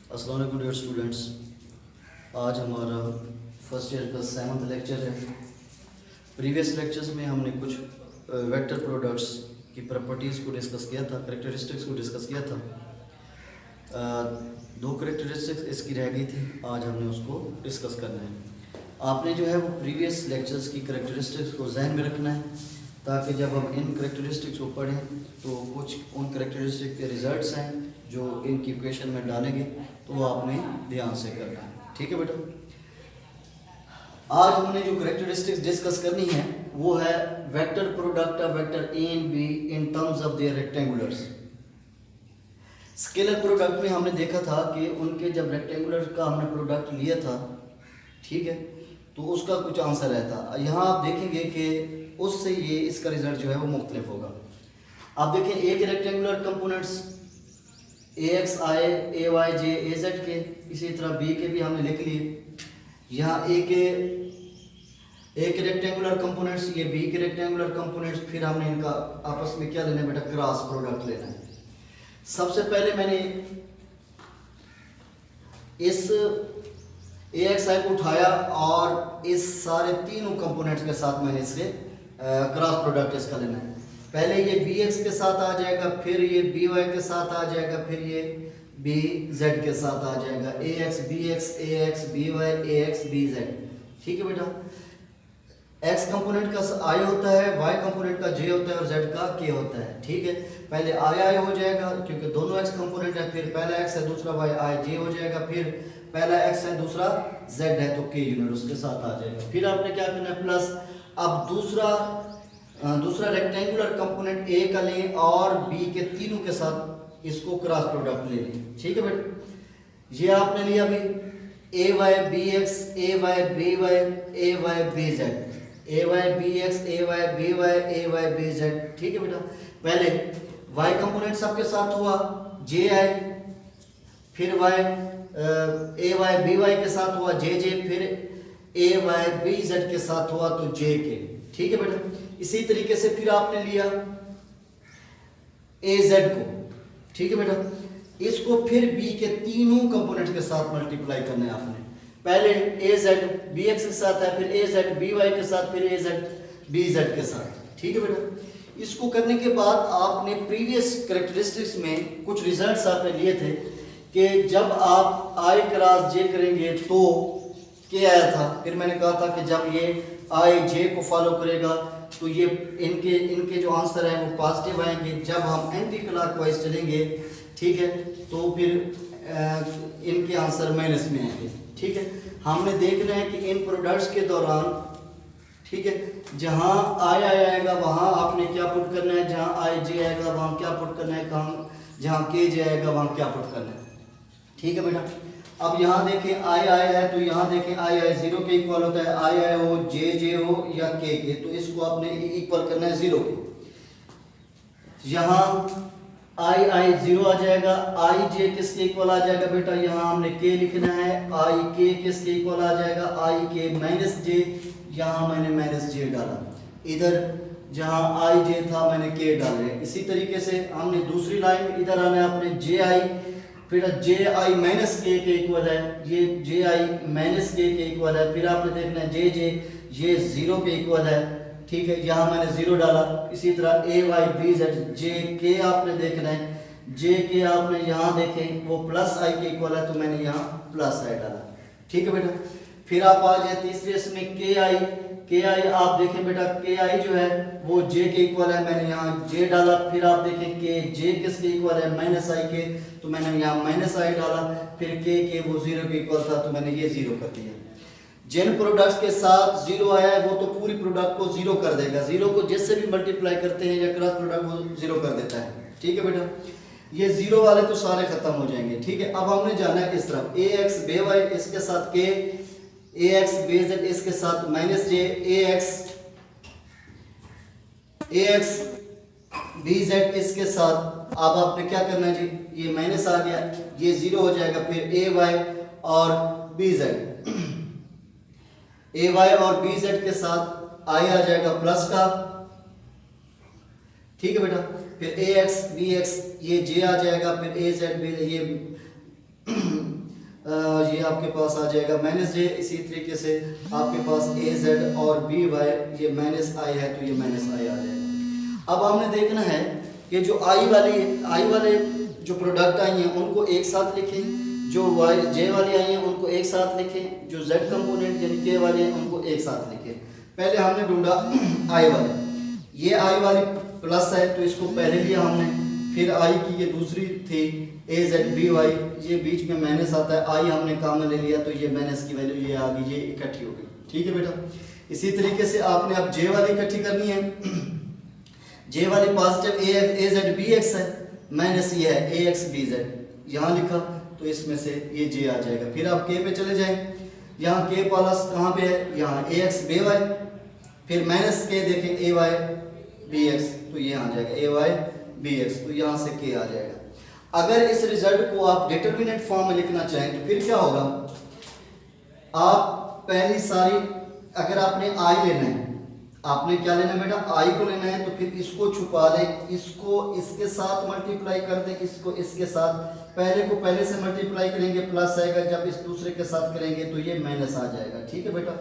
अस्सलाम वालेकुम dear students. आज हमारा फर्स्ट ईयर का 7th लेक्चर है। प्रीवियस लेक्चर्स में हमने कुछ वेक्टर प्रोडक्ट्स की प्रॉपर्टीज़ को डिस्कस किया था, करेक्टरिस्टिक्स को डिस्कस किया था। दो करेक्टरिस्टिक्स इसकी रह गई थी, आज हमने उसको डिस्कस करना है। आपने जो है वो प्रीवियस लेक्चर्स की करेक्टरिस्टिक्स को जहन में रखना है, ताकि जब हम इन करेक्टरिस्टिक्स को पढ़ें तो कुछ उन करेक्टरिस्टिक के रिजल्ट्स हैं जो इनकी इक्वेशन में डालेंगे तो वो आपने ध्यान से करना है। ठीक है बेटा, आज हमने जो करेक्टरिस्टिक्स डिस्कस करनी है वो है vector product of vector A and B in terms of their rectangulars. Scalar product में हमने देखा था कि उनके जब रेक्टेंगुलर का हमने प्रोडक्ट लिया था, ठीक है, तो उसका कुछ आंसर रहता। यहाँ आप देखेंगे कि उससे ये इसका रिजल्ट जो है वो मुख्तलिफ होगा। आप देखें एक रेक्टेंगुलर कंपोनेंट्स ए एक्स आई ए वाई जे ए जेड के, इसी तरह बी के भी हमने लिख लिए। यहाँ ए के रेक्टेंगुलर कंपोनेंट्स, ये बी के रेक्टेंगुलर कंपोनेंट्स, फिर हमने इनका आपस में क्या लेना है बेटा, क्रॉस प्रोडक्ट लेना है। सबसे पहले मैंने इस ए एक्स आई को उठाया और इस सारे तीनों कंपोनेंट्स के साथ मैंने इससे क्रॉस प्रोडक्ट इसका लेना है। पहले ये बी एक्स के साथ आ जाएगा, फिर ये बी वाई के साथ आ जाएगा, फिर ये बी जेड के साथ आ जाएगा। ए एक्स बी वाई ए एक्स बी जेड। ठीक है बेटा, एक्स कंपोनेंट का आई होता है, वाई कंपोनेंट का जे होता है और जेड का के होता है। ठीक है, पहले आई हो जाएगा क्योंकि दोनों एक्स कंपोनेंट है, फिर पहला एक्स है दूसरा वाई आई जे हो जाएगा, फिर पहला एक्स है दूसरा जेड है तो के यूनिट उसके साथ आ जाएगा। फिर आपने क्या करना है प्लस, अब दूसरा रेक्टेंगुलर कंपोनेंट ए का लें और बी के तीनों के साथ इसको क्रॉस प्रोडक्ट ले लें। ठीक है बेटा, ये आपने लिया अभी ए वाई बी एक्स ए वाई बी वाई ए वाई बी जेड, ए वाई बी एक्स ए वाई बी वाई ए वाई बी जेड। ठीक है बेटा, पहले वाई कंपोनेंट सबके साथ हुआ जे आई, फिर वाई ए वाई बी वाई के साथ हुआ जे जे, फिर ए वाई बी जेड के साथ हुआ तो जे के। ठीक है बेटा, इसी तरीके से फिर आपने लिया ए जेड को। ठीक है बेटा, इसको फिर बी के तीनों कंपोनेंट के साथ मल्टीप्लाई करना है आपने। पहले ए जेड बी एक्स के साथ है, फिर ए जेड बी वाई के साथ, फिर ए जेड बी जेड के साथ। ठीक है बेटा, इसको करने के बाद आपने प्रीवियस कैरेक्टरिस्टिक्स में कुछ रिजल्ट्स आपने लिए थे कि जब आप आई क्रॉस जे करेंगे तो के आया था। फिर मैंने कहा था कि जब ये आई जे को फॉलो करेगा तो ये इनके जो आंसर हैं वो पॉजिटिव आएंगे। जब हम एंटी क्लॉकवाइज चलेंगे, ठीक है, तो फिर इनके आंसर माइनस में आएंगे। ठीक है, हमने देखना है कि इन प्रोडक्ट्स के दौरान, ठीक है, जहाँ आई आएगा वहाँ आपने क्या पुट करना है, जहाँ आई जे आएगा वहाँ क्या पुट करना है, जहाँ के जे आएगा वहाँ क्या पुट करना है। ठीक है बेटा, अब यहाँ देखें आई है तो यहाँ देखें आई जीरो के इक्वल होता है, आई हो जे जे हो या के, तो इसको आपने इक्वल करना है जीरो के। यहाँ आई जीरो आ जाएगा, आई जे किसके इक्वल आ जाएगा बेटा, यहाँ हमने के लिखना है, आई के किसके इक्वल आ जाएगा, आई के माइनस जे, यहाँ मैंने माइनस जे डाला, इधर जहाँ आई जे था मैंने के डाले। इसी तरीके से हमने दूसरी लाइन इधर आना है अपने जे आई, फिर जे आई माइनस के इक्वल है, ये जे आई माइनस के इक्वल है, फिर आपने देखना है जे जे ये जीरो के इक्वल है। ठीक है, यहाँ मैंने जीरो डाला। इसी तरह ए वाई बी जेड जे के आपने देखना है, जे के आपने यहाँ देखें वो प्लस आई के इक्वल है तो मैंने यहाँ प्लस आई डाला। ठीक है बेटा, फिर आप आ जाए तीसरे इसमें के आई आप देखें बेटा, के आई जो है वो जे के इक्वल है, मैंने यहाँ जे डाला। फिर आप देखें के जे किसके इक्वल है, माइनस आई के, तो मैंने यहाँ माइनस आई डाला। फिर के वो जीरो के इक्वल था तो मैंने ये जीरो कर दिया। जिन प्रोडक्ट्स के साथ जीरो आया है वो तो पूरी प्रोडक्ट को जीरो कर देगा, जीरो को जिससे भी मल्टीप्लाई करते हैं या क्रॉस प्रोडक्ट वो जीरो कर देता है। ठीक है बेटा, ये जीरो वाले तो सारे खत्म हो जाएंगे। ठीक है, अब हमने जाना है इस तरफ, ए एक्स बे वाई इसके साथ के, ए एक्स बी जेड इसके साथ माइनस जे, ए एक्स बी जेड इसके साथ। अब आपने क्या करना है जी, ये माइनस आ गया, ये जीरो हो जाएगा, फिर ए वाई और बी जेड, ए वाई और बी जेड के साथ आई आ जाएगा प्लस का। ठीक है बेटा, फिर ए एक्स बी एक्स ये जे आ जाएगा, फिर ए जेड बी ये आपके पास आ जाएगा, माइनस जे इसी तरीके से आपके पास ए जेड और बी वाई ये माइनस आई है तो ये माइनस आई आ जाएगा। अब हमने देखना है कि जो आई वाले जो प्रोडक्ट आई हैं उनको एक साथ लिखें, जो वाई जे वाली आई हैं उनको एक साथ लिखें, जो जेड कंपोनेंट यानी के वाले हैं उनको एक साथ लिखें। पहले हमने ढूंढा आई वाले, ये आई वाली प्लस है तो इसको पहले लिया हमने, फिर आई की ये दूसरी थी ए जेड बी वाई, ये बीच में माइनस आता है, आई हमने कॉमन ले लिया तो ये माइनस की वैल्यू ये आ गई, ये इकट्ठी हो गई। ठीक है बेटा, इसी तरीके से आपने अब जे वाली इकट्ठी करनी है। जे वाली पॉजिटिव ए जेड बी एक्स है, माइनस ये है ए एक्स बी जेड, यहाँ लिखा तो इसमें से ये जे आ जाएगा। फिर आप के पे चले जाएं, यहाँ के प्लस कहाँ पे है, यहाँ ए एक्स बी वाई, फिर माइनस के देखें ए वाई बी एक्स तो ये आ जाएगा ए वाई बी एक्स, तो यहाँ से के आ जाएगा। अगर इस रिजल्ट को आप डिटरमिनेंट फॉर्म में लिखना चाहें तो फिर क्या होगा, आप पहली सारी अगर आपने आई लेना है, आपने क्या लेना है बेटा, आई को लेना है, तो फिर इसको छुपा लें, इसको इसके साथ मल्टीप्लाई कर दें, इसको इसके साथ, पहले को पहले से मल्टीप्लाई करेंगे प्लस आएगा, जब इस दूसरे के साथ करेंगे तो ये माइनस आ जाएगा। ठीक है बेटा,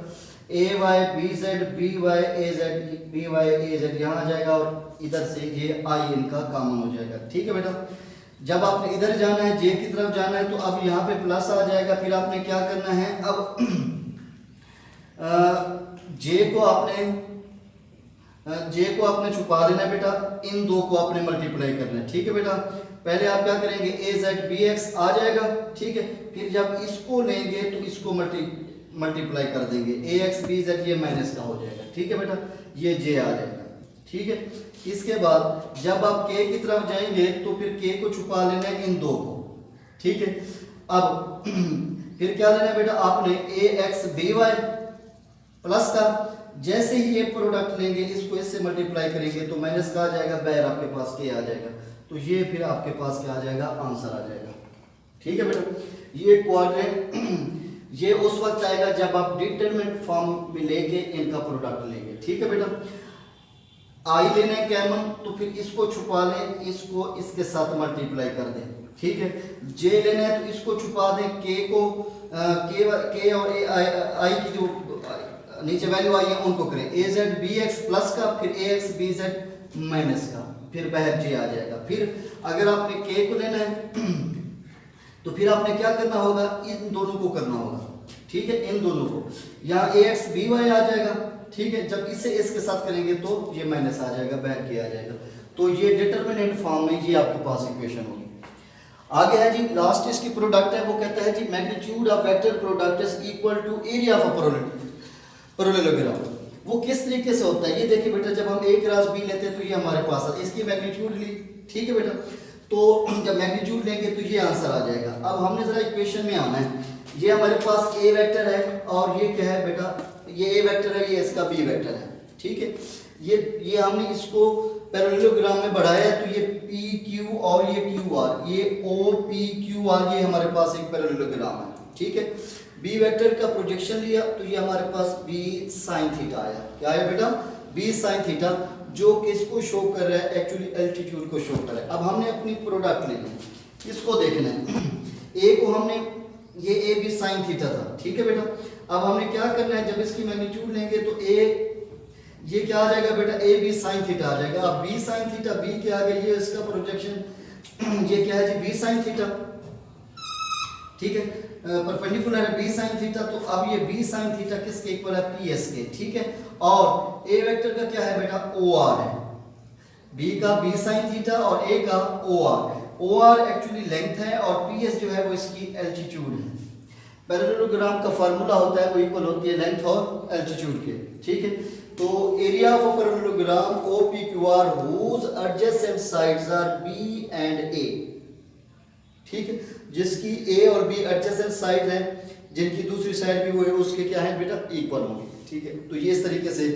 A Y B Z B Y A Z B Y A Z यहाँ आ जाएगा और इधर से ये आई इनका कॉमन हो जाएगा। ठीक है बेटा, जब आपने इधर जाना है जे की तरफ जाना है तो अब यहाँ पे प्लस आ जाएगा। फिर आपने क्या करना है, अब जे को आपने छुपा लेना है बेटा, इन दो को आपने मल्टीप्लाई करना है। ठीक है बेटा, पहले आप क्या करेंगे, ए जेड बी एक्स आ जाएगा। ठीक है, फिर जब इसको लेंगे तो इसको मल्टीप्लाई कर देंगे, ए एक्स बी जेड ये माइनस का हो जाएगा। ठीक है बेटा, ये जे आ जाएगा। ठीक है, इसके बाद जब आप के की तरफ जाएंगे तो फिर के को छुपा लेना है इन दो को। ठीक है, अब फिर क्या लेना है बेटा, आपने ए एक्स बी वाई प्लस का, जैसे ही ये प्रोडक्ट लेंगे इसको इससे मल्टीप्लाई करेंगे तो माइनस का आ जाएगा, बैर आपके पास के आ जाएगा, तो ये फिर आपके पास क्या आ जाएगा, आंसर आ जाएगा। ठीक है बेटा, ये क्वाड्रेंट ये उस वक्त आएगा जब आप डिटरमिनेंट फॉर्म में लेके इनका प्रोडक्ट लेंगे। ठीक है बेटा, आई लेना है कॉमन तो फिर इसको छुपा लें, इसको इसके साथ मल्टीप्लाई कर दें। ठीक है, जे लेना है तो इसको छुपा दें, के को के और आई की जो नीचे वैल्यू आई है उनको करें, ए जेड बी एक्स प्लस का, फिर ए एक्स बी जेड माइनस का, फिर बाहर जे आ जाएगा। फिर अगर आपने के को लेना है तो फिर आपने क्या करना होगा, इन दोनों को करना होगा। ठीक है, इन दोनों को, यहाँ ए एक्स बी वाई आ जाएगा। ठीक है, जब इसे इसके साथ करेंगे तो ये माइनस आ जाएगा, बैक के आ जाएगा, तो ये डिटरमिनेंट फॉर्म में ये आपके पास इक्वेशन होगी। आगे है जी लास्ट इसकी प्रोडक्ट है, वो कहता है जी magnitude of vector product is equal to area of parallelogram. वो किस तरीके से होता है, ये देखिए बेटा, जब हम ए क्रॉस बी लेते हैं तो ये हमारे पास आता है, इसकी मैग्नीट्यूड ली। ठीक है बेटा, तो जब मैग्नीट्यूड लेंगे तो ये आंसर आ जाएगा। अब हमने जरा इक्वेशन में आना है, ये हमारे पास ए वेक्टर है और ये क्या है बेटा, ये ए वेक्टर है, ये इसका बी वेक्टर है। ठीक है, ये हमने इसको पैरेललोग्राम में बढ़ाया है तो ये पी क्यू और ये क्यू आर, ये ओ पी क्यू आर, ये हमारे पास एक पैरेललोग्राम है। ठीक है, बी वेक्टर का प्रोजेक्शन लिया तो ये हमारे पास बी साइन थीटा आया। क्या आया बेटा, बी साइन थीटा, जो किसको शो कर रहा है, एक्चुअली एल्टीट्यूड को शो कर रहा है। अब हमने अपनी प्रोडक्ट लेनी है, इसको देखना है, ए को हमने, ये ए बी साइन थीटा था। ठीक है बेटा, अब हमने क्या करना है, जब इसकी मैग्नीट्यूड लेंगे तो ए, ये क्या आ जाएगा बेटा, ए बी साइन थीटा आ जाएगा। अब बी साइन थीटा, बी के आगे ये इसका प्रोजेक्शन, ये क्या है जी, बी साइन थीटा। ठीक है, परपेंडिकुलर है बी साइन थीटा, तो अब ये बी साइन थीटा किसके इक्वल है, पी एस के। ठीक है, और ए वेक्टर का क्या है बेटा, ओ आर है, बी का बी साइन थीटा और ए का O R. O R actually length है और पी एस जो है वो इसकी एल्टीट्यूड है। पैरेललोग्राम का फार्मूला होता है वो इक्वल होती है लेंथ और एल्टीट्यूड के। ठीक है, तो area of a parallelogram O P Q R whose adjacent sides are B and A. ठीक है, जिसकी ए और बी एडजेसेंट साइड है, जिनकी दूसरी साइड भी वो है, उसके क्या है बेटा, इक्वल होंगे। ठीक है, तो ये इस तरीके से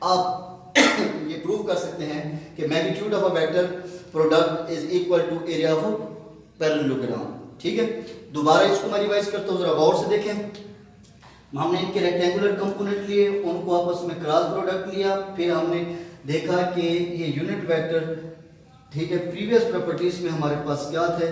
आप ये प्रूव कर सकते हैं कि magnitude of a vector product is equal to area of parallelogram. ठीक है, दोबारा इसको मैं रिवाइज करता हूँ, जरा गौर से देखें। हमने इनके रेक्टेंगुलर कंपोनेंट लिए, उनको आपस में क्रॉस प्रोडक्ट लिया, फिर हमने देखा कि ये यूनिट वेक्टर ठीक है। प्रीवियस प्रॉपर्टीज में हमारे पास क्या थे,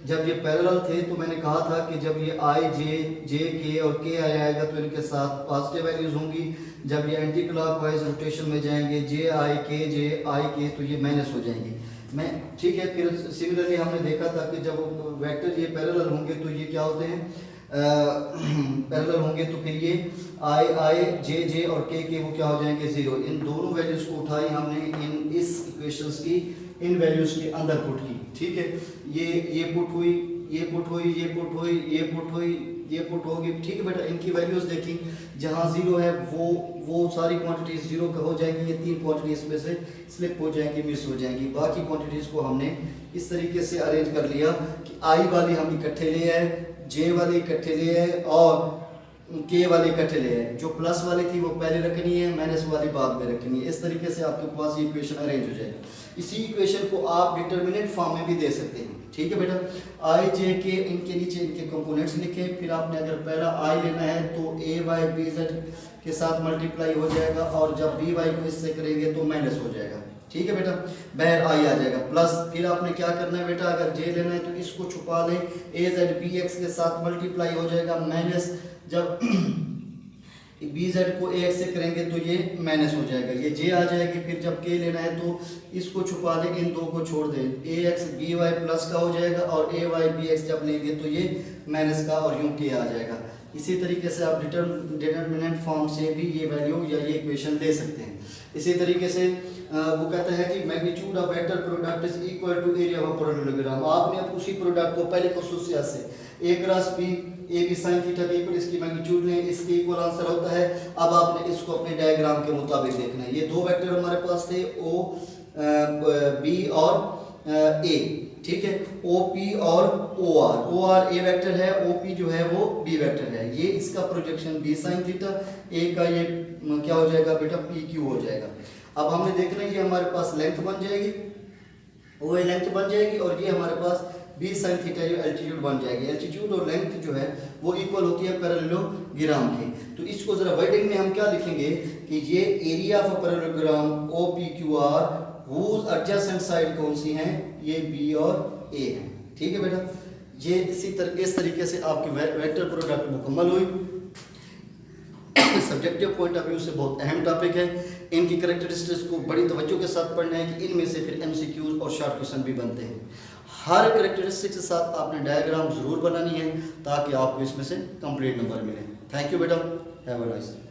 जब ये पैरेलल थे तो मैंने कहा था कि जब ये आई जे के और के आएगा तो इनके साथ पॉजिटिव वैल्यूज होंगी। जब ये एंटी क्लॉकवाइज रोटेशन में जाएंगे जे आई के तो ये माइनस हो जाएंगे। मैं ठीक है। फिर सिमिलरली हमने देखा था कि जब वेक्टर ये पैरेलल होंगे तो ये क्या होते हैं, पैरेलल होंगे तो फिर ये आई जे और के वो क्या हो जाएंगे जीरो। इन दोनों वैल्यूज को उठाई हमने इन इस इक्वेशंस की इन वैल्यूज के अंदर पुट की। ठीक है। ये पुट हुई, ये पुट हुई, ये पुट हुई, ये पुट हुई, ये पुट होगी। ठीक है बेटा। इनकी वैल्यूज देखी, जहाँ जीरो है वो सारी क्वांटिटीज जीरो का हो जाएंगी। ये तीन क्वांटिटीज में से स्लिप हो जाएंगी, मिस हो जाएंगी। बाकी क्वांटिटीज को हमने इस तरीके से अरेंज कर लिया कि आई वाली हम इकट्ठे ले आए, जे वाले इकट्ठे ले आए और के वाले इकट्ठे ले आए। जो प्लस वाली थी वो पहले रखनी है, माइनस वाली बाद में रखनी है। इस तरीके से आपके पास ये इक्वेशन अरेंज हो जाएगा। इसी इक्वेशन को आप डिटर्मिनेंट फॉर्म में भी दे सकते हैं। ठीक है बेटा। आई जे के इनके नीचे इनके कंपोनेंट्स लिखें। फिर आपने अगर पहला आई लेना है तो ए वाई बी जेड के साथ मल्टीप्लाई हो जाएगा और जब बी वाई को इससे करेंगे तो माइनस हो जाएगा। ठीक है बेटा। बाहर आई आ जाएगा प्लस। फिर आपने क्या करना है बेटा, अगर जे लेना है तो इसको छुपा लें, ए जेड बी एक्स के साथ मल्टीप्लाई हो जाएगा माइनस। जब बी जेड को ए एक्स से करेंगे तो ये माइनस हो जाएगा, ये जे आ जाएगी। फिर जब के लेना है तो इसको छुपा दें, इन दो को छोड़ दें, ए एक्स बी वाई प्लस का हो जाएगा और ए वाई बी एक्स जब लेंगे तो ये माइनस का और यूं के आ जाएगा। इसी तरीके से आप डिटर्मिनेंट फॉर्म से भी ये वैल्यू या ये इक्वेशन ले सकते हैं। इसी तरीके से वो कहता है कि magnitude of vector product is equal to area of parallelogram. आपने अब उसी प्रोडक्ट को पहले खसूसियत से A cross B, A B sine theta के इक्वल इसकी मैग्नीट्यूड लें, इसके इक्वल आंसर होता है। अब आपने इसको अपने डायग्राम के मुताबिक देखना है। ये दो वेक्टर हमारे पास थे, ओ बी और ए। ठीक है। ओ पी और ओ आर ए वेक्टर है, ओ पी जो है वो बी वेक्टर है। ये इसका प्रोजेक्शन बी साइन थीटा, ए का ये क्या हो जाएगा बेटा, पी क्यू हो जाएगा। अब हमने देखना है ये हमारे पास लेंथ बन जाएगी, वो लेंथ बन जाएगी और ये हमारे पास बी साइन थीटा जो एल्टीट्यूड बन जाएगी। एल्टीट्यूड और लेंथ जो है वो इक्वल होती है पैरेललोग्राम के। तो इसको जरा वर्डिंग में हम क्या लिखेंगे कि ये area of parallelogram O P Q R whose adjacent side कौन सी हैं, ये बी और ए हैं। ठीक है बेटा। ये इस तरीके से आपकी वेक्टर प्रोडक्ट मुकम्मल हुई। सब्जेक्टिव पॉइंट ऑफ व्यू से बहुत अहम टॉपिक है। इनकी कैरेक्टरिस्टिक्स को बड़ी तवज्जो के साथ पढ़ना है कि इनमें से फिर एमसीक्यूज और शॉर्ट क्वेश्चन भी बनते हैं। हर कैरेक्टरिस्टिक्स के साथ आपने डायग्राम जरूर बनानी है ताकि आपको इसमें से कंप्लीट नंबर मिले। थैंक यू बेटा। Have a nice day.